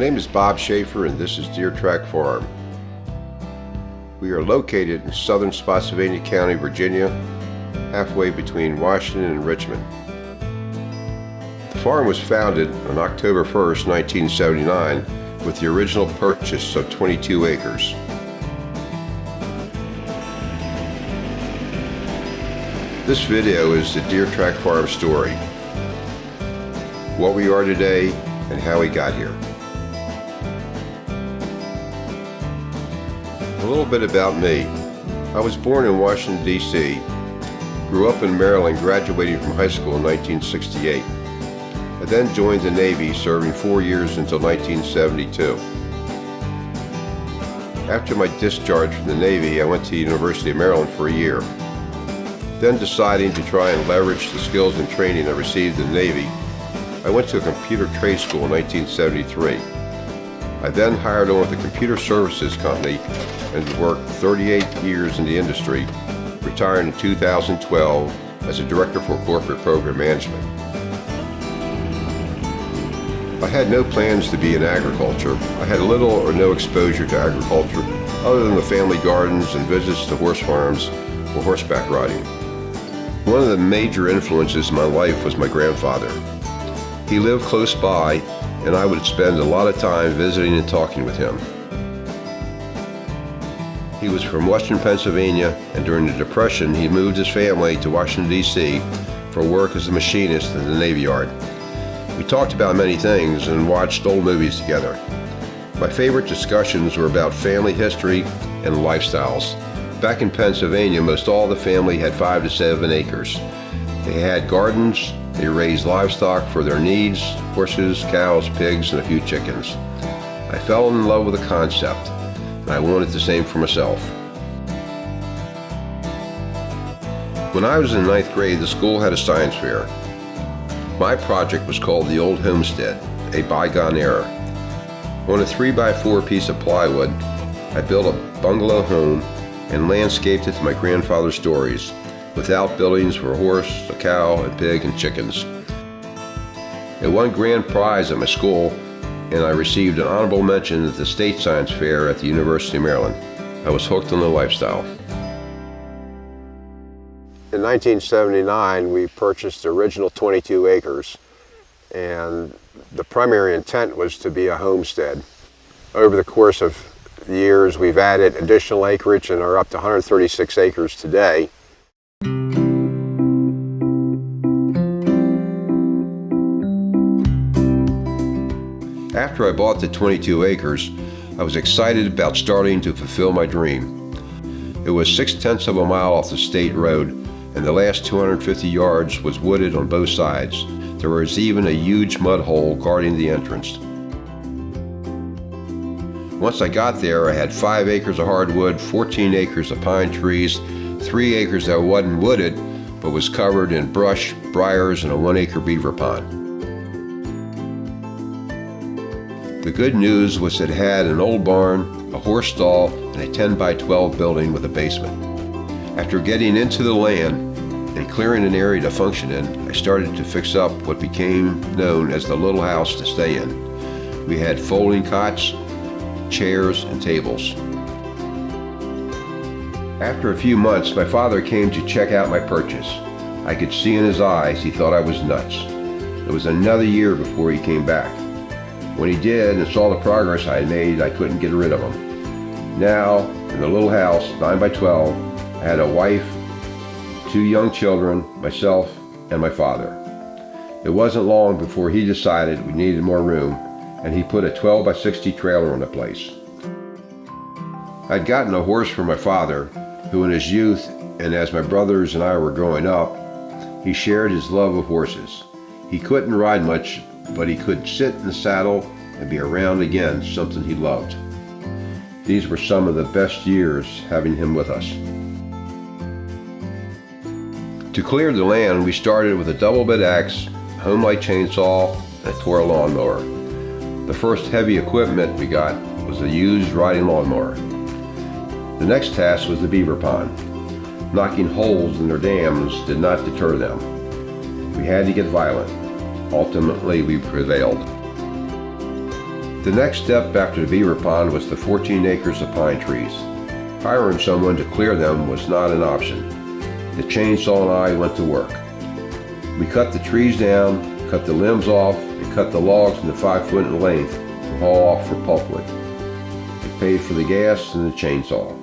name is Bob Schaffer and this is Deer Track Farm. We are located in southern Spotsylvania County, Virginia, halfway between Washington and Richmond. The farm was founded on October 1st, 1979 with the original purchase of 22 acres. This video is the Deer Track Farm story, what we are today and how we got here. A little bit about me. I was born in Washington, D.C., grew up in Maryland, graduating from high school in 1968. I then joined the Navy, serving 4 years until 1972. After my discharge from the Navy, I went to the University of Maryland for a year. Then, deciding to try and leverage the skills and training I received in the Navy, I went to a computer trade school in 1973. I then hired on with a computer services company and worked 38 years in the industry, retiring in 2012 as a director for corporate program management. I had no plans to be in agriculture. I had little or no exposure to agriculture other than the family gardens and visits to horse farms or horseback riding. One of the major influences in my life was my grandfather. He lived close by, and I would spend a lot of time visiting and talking with him. He was from Western Pennsylvania, and during the Depression, he moved his family to Washington, D.C. for work as a machinist in the Navy Yard. We talked about many things and watched old movies together. My favorite discussions were about family history and lifestyles. Back in Pennsylvania, most all the family had 5 to 7 acres. They had gardens, they raised livestock for their needs, horses, cows, pigs, and a few chickens. I fell in love with the concept, and I wanted the same for myself. When I was in 9th grade, the school had a science fair. My project was called the Old Homestead, a bygone era. On a 3x4 piece of plywood, I built a bungalow home and landscaped it to my grandfather's stories, with outbuildings for a horse, a cow, a pig, and chickens. I won grand prize at my school, and I received an honorable mention at the State Science Fair at the University of Maryland. I was hooked on the lifestyle. In 1979, we purchased the original 22 acres, and the primary intent was to be a homestead. Over the course of years, we've added additional acreage and are up to 136 acres today. After I bought the 22 acres, I was excited about starting to fulfill my dream. It was 6/10 of a mile off the state road, and the last 250 yards was wooded on both sides. There was even a huge mud hole guarding the entrance. Once I got there, I had 5 acres of hardwood, 14 acres of pine trees, 3 acres that wasn't wooded, but was covered in brush, briars, and a 1-acre beaver pond. The good news was it had an old barn, a horse stall, and a 10x12 building with a basement. After getting into the land and clearing an area to function in, I started to fix up what became known as the little house to stay in. We had folding cots, chairs, and tables. After a few months, my father came to check out my purchase. I could see in his eyes he thought I was nuts. It was another year before he came back. When he did and saw the progress I had made, I couldn't get rid of him. Now, in the little house, 9x12, I had a wife, 2 young children, myself, and my father. It wasn't long before he decided we needed more room, and he put a 12x60 trailer on the place. I'd gotten a horse for my father, who in his youth, and as my brothers and I were growing up, he shared his love of horses. He couldn't ride much, but he could sit in the saddle and be around again, something he loved. These were some of the best years having him with us. To clear the land, we started with a double bed axe, a home light chainsaw, and a Toro lawnmower. The first heavy equipment we got was a used riding lawnmower. The next task was the beaver pond. Knocking holes in their dams did not deter them. We had to get violent. Ultimately, we prevailed. The next step after the beaver pond was the 14 acres of pine trees. Hiring someone to clear them was not an option. The chainsaw and I went to work. We cut the trees down, cut the limbs off, and cut the logs into 5 foot in length to haul off for pulpwood. It paid for the gas and the chainsaw.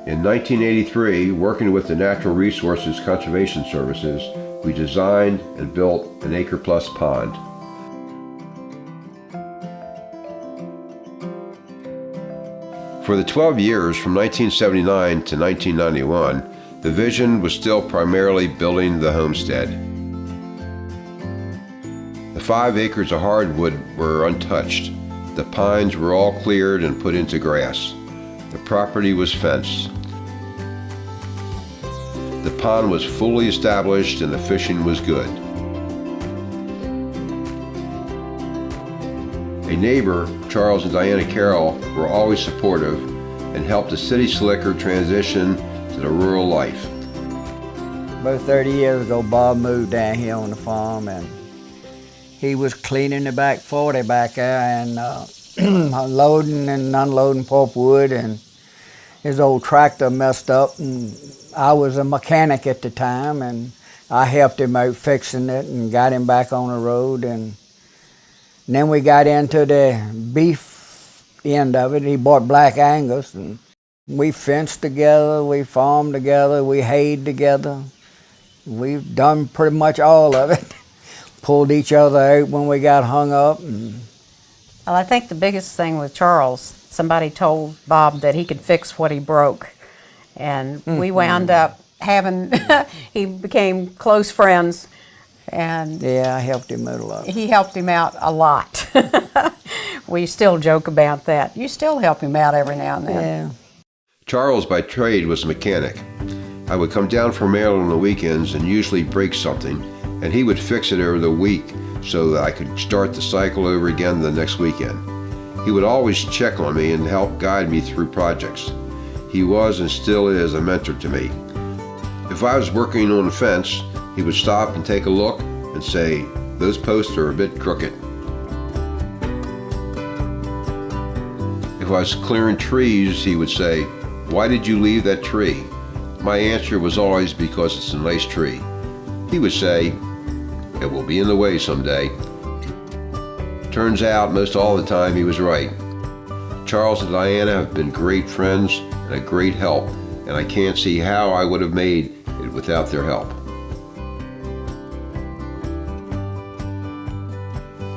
In 1983, working with the Natural Resources Conservation Services, we designed and built an acre-plus pond. For the 12 years from 1979 to 1991, the vision was still primarily building the homestead. The 5 acres of hardwood were untouched. The pines were all cleared and put into grass. The property was fenced. The pond was fully established and the fishing was good. A neighbor, Charles and Diana Carroll, were always supportive and helped the city slicker transition to the rural life. About 30 years ago, Bob moved down here on the farm, and he was cleaning the back 40 back there and loading and unloading pulpwood, and his old tractor messed up, and I was a mechanic at the time, and I helped him out fixing it and got him back on the road. And then we got into the beef end of it. He bought Black Angus, and we fenced together, we farmed together, we hayed together. We've done pretty much all of it. Pulled each other out when we got hung up. Well, I think the biggest thing with Charles, somebody told Bob that he could fix what he broke. And we wound up having, he became close friends. And yeah, I helped him out a lot. He helped him out a lot. We still joke about that. You still help him out every now and then. Yeah. Charles by trade was a mechanic. I would come down from Maryland on the weekends and usually break something, and he would fix it over the week so that I could start the cycle over again the next weekend. He would always check on me and help guide me through projects. He was and still is a mentor to me. If I was working on a fence, he would stop and take a look and say, "Those posts are a bit crooked." If I was clearing trees, he would say, "Why did you leave that tree?" My answer was always, "Because it's a nice tree." He would say, "It will be in the way someday." Turns out, most all the time, he was right. Charles and Diana have been great friends and a great help, and I can't see how I would have made it without their help.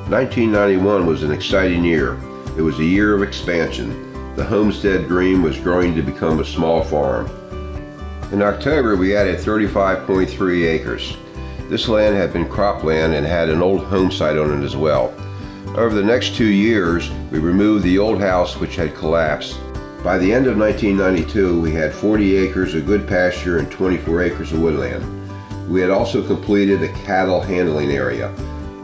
1991 was an exciting year. It was a year of expansion. The homestead dream was growing to become a small farm. In October, we added 35.3 acres. This land had been cropland and had an old home site on it as well. Over the next 2 years, we removed the old house which had collapsed. By the end of 1992, we had 40 acres of good pasture and 24 acres of woodland. We had also completed a cattle handling area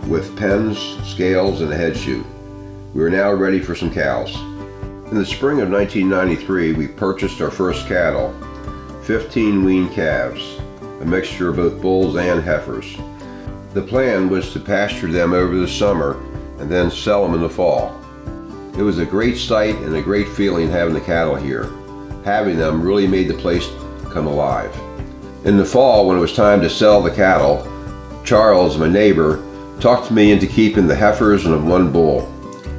with pens, scales, and a head chute. We were now ready for some cows. In the spring of 1993, we purchased our first cattle, 15 weaned calves, a mixture of both bulls and heifers. The plan was to pasture them over the summer and then sell them in the fall. It was a great sight and a great feeling having the cattle here. Having them really made the place come alive. In the fall, when it was time to sell the cattle, Charles, my neighbor, talked me into keeping the heifers and one bull.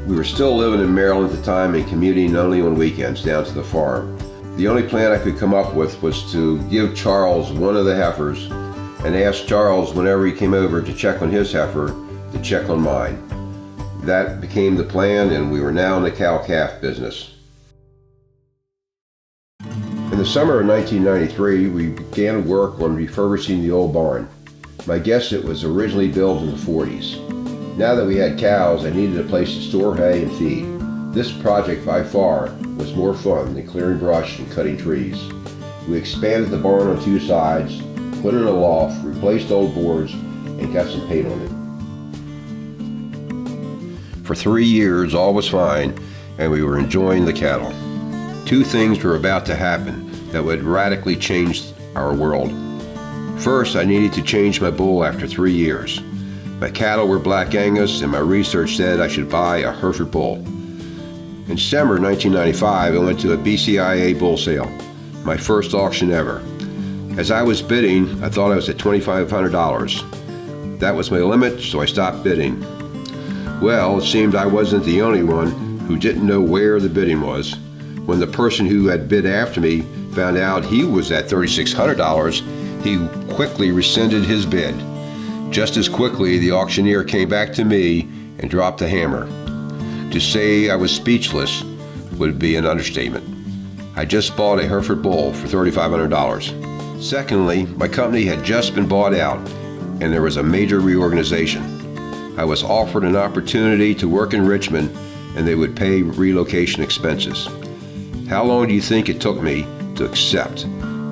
We were still living in Maryland at the time and commuting only on weekends down to the farm. The only plan I could come up with was to give Charles one of the heifers and ask Charles whenever he came over to check on his heifer to check on mine. That became the plan, and we were now in the cow-calf business. In the summer of 1993, we began work on refurbishing the old barn. My guess it was originally built in the 40s. Now that we had cows, I needed a place to store hay and feed. This project by far was more fun than clearing brush and cutting trees. We expanded the barn on 2 sides, put in a loft, replaced old boards, and got some paint on it. For 3 years, all was fine, and we were enjoying the cattle. 2 things were about to happen that would radically change our world. First, I needed to change my bull after 3 years. My cattle were Black Angus, and my research said I should buy a Hereford bull. In December 1995, I went to a BCIA bull sale, my first auction ever. As I was bidding, I thought I was at $2,500. That was my limit, so I stopped bidding. Well, it seemed I wasn't the only one who didn't know where the bidding was. When the person who had bid after me found out he was at $3,600, he quickly rescinded his bid. Just as quickly, the auctioneer came back to me and dropped the hammer. To say I was speechless would be an understatement. I just bought a Hereford bull for $3,500. Secondly, my company had just been bought out, and there was a major reorganization. I was offered an opportunity to work in Richmond, and they would pay relocation expenses. How long do you think it took me to accept,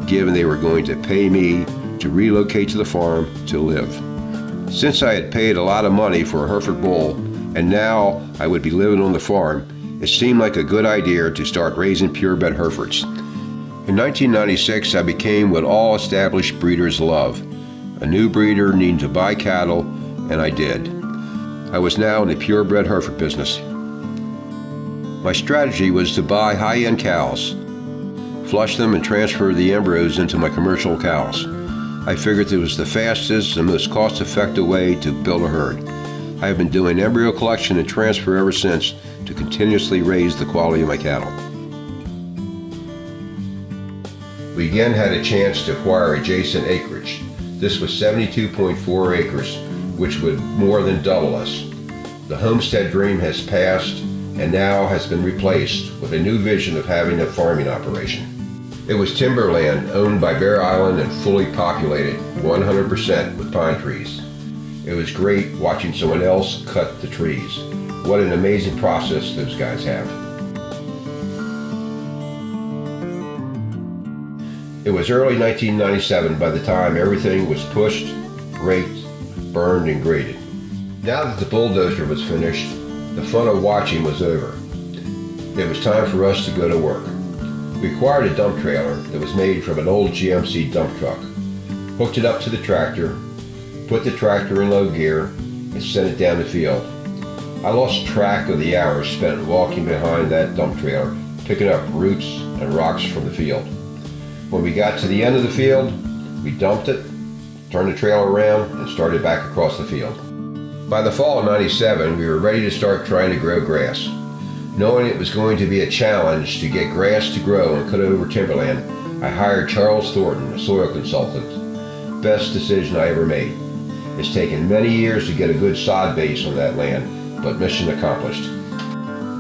given they were going to pay me to relocate to the farm to live? Since I had paid a lot of money for a Hereford bull, and now I would be living on the farm, it seemed like a good idea to start raising purebred Herefords. In 1996, I became what all established breeders love, a new breeder needing to buy cattle, and I did. I was now in the purebred Hereford business. My strategy was to buy high-end cows, flush them, and transfer the embryos into my commercial cows. I figured it was the fastest and most cost-effective way to build a herd. I have been doing embryo collection and transfer ever since to continuously raise the quality of my cattle. We again had a chance to acquire adjacent acreage. This was 72.4 acres, which would more than double us. The homestead dream has passed and now has been replaced with a new vision of having a farming operation. It was timberland owned by Bear Island and fully populated 100% with pine trees. It was great watching someone else cut the trees. What an amazing process those guys have. It was early 1997 by the time everything was pushed, raked, burned, and graded. Now that the bulldozer was finished, the fun of watching was over. It was time for us to go to work. We acquired a dump trailer that was made from an old GMC dump truck, hooked it up to the tractor, put the tractor in low gear, and sent it down the field. I lost track of the hours spent walking behind that dump trailer, picking up roots and rocks from the field. When we got to the end of the field, we dumped it, turned the trailer around, and started back across the field. By the fall of '97, we were ready to start trying to grow grass. Knowing it was going to be a challenge to get grass to grow and cut over timberland, I hired Charles Thornton, a soil consultant. Best decision I ever made. It's taken many years to get a good sod base on that land, but mission accomplished.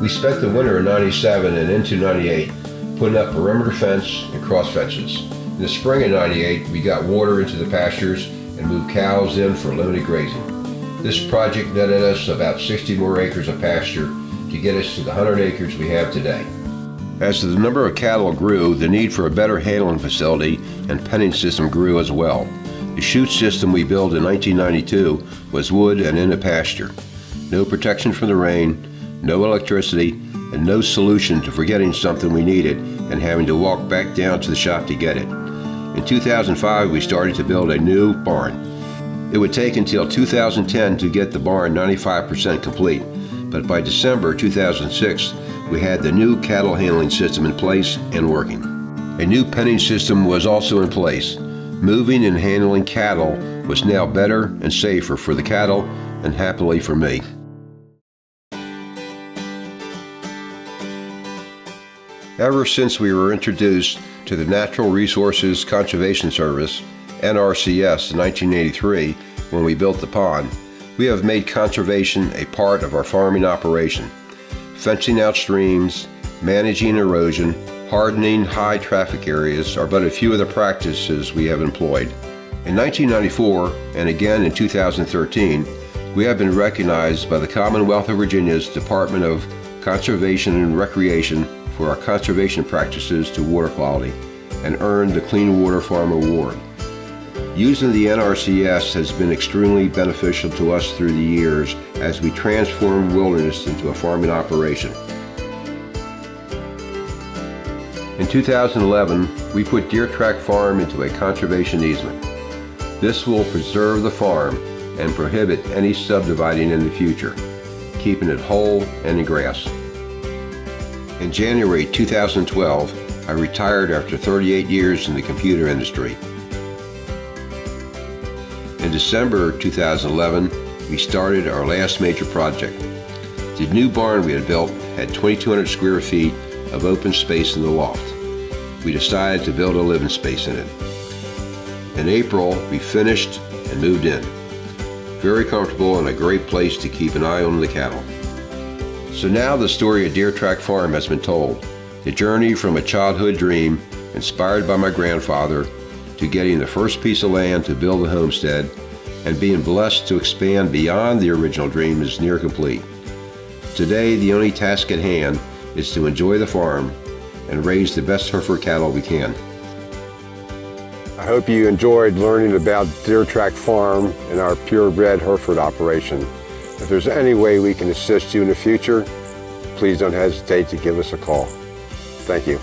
We spent the winter of '97 and into '98 putting up perimeter fence and cross fences. In the spring of '98, we got water into the pastures and moved cows in for limited grazing. This project netted us about 60 more acres of pasture to get us to the 100 acres we have today. As the number of cattle grew, the need for a better handling facility and penning system grew as well. The chute system we built in 1992 was wood and in a pasture. No protection from the rain, no electricity, and no solution to forgetting something we needed and having to walk back down to the shop to get it. In 2005, we started to build a new barn. It would take until 2010 to get the barn 95% complete, but by December 2006, we had the new cattle handling system in place and working. A new penning system was also in place. Moving and handling cattle was now better and safer for the cattle and happily for me. Ever since we were introduced to the Natural Resources Conservation Service, NRCS, in 1983, when we built the pond, we have made conservation a part of our farming operation. Fencing out streams, managing erosion, hardening high traffic areas are but a few of the practices we have employed. In 1994, and again in 2013, we have been recognized by the Commonwealth of Virginia's Department of Conservation and Recreation for our conservation practices to water quality and earned the Clean Water Farm Award. Using the NRCS has been extremely beneficial to us through the years as we transformed wilderness into a farming operation. In 2011, we put Deer Track Farm into a conservation easement. This will preserve the farm and prohibit any subdividing in the future, keeping it whole and in grass. In January 2012, I retired after 38 years in the computer industry. In December 2011, we started our last major project. The new barn we had built had 2,200 square feet of open space in the loft. We decided to build a living space in it. In April, we finished and moved in. Very comfortable and a great place to keep an eye on the cattle. So now the story of Deer Track Farm has been told. The journey from a childhood dream, inspired by my grandfather, to getting the first piece of land to build a homestead, and being blessed to expand beyond the original dream is near complete. Today, the only task at hand is to enjoy the farm and raise the best Hereford cattle we can. I hope you enjoyed learning about Deer Track Farm and our Purebred Hereford operation. If there's any way we can assist you in the future, please don't hesitate to give us a call. Thank you.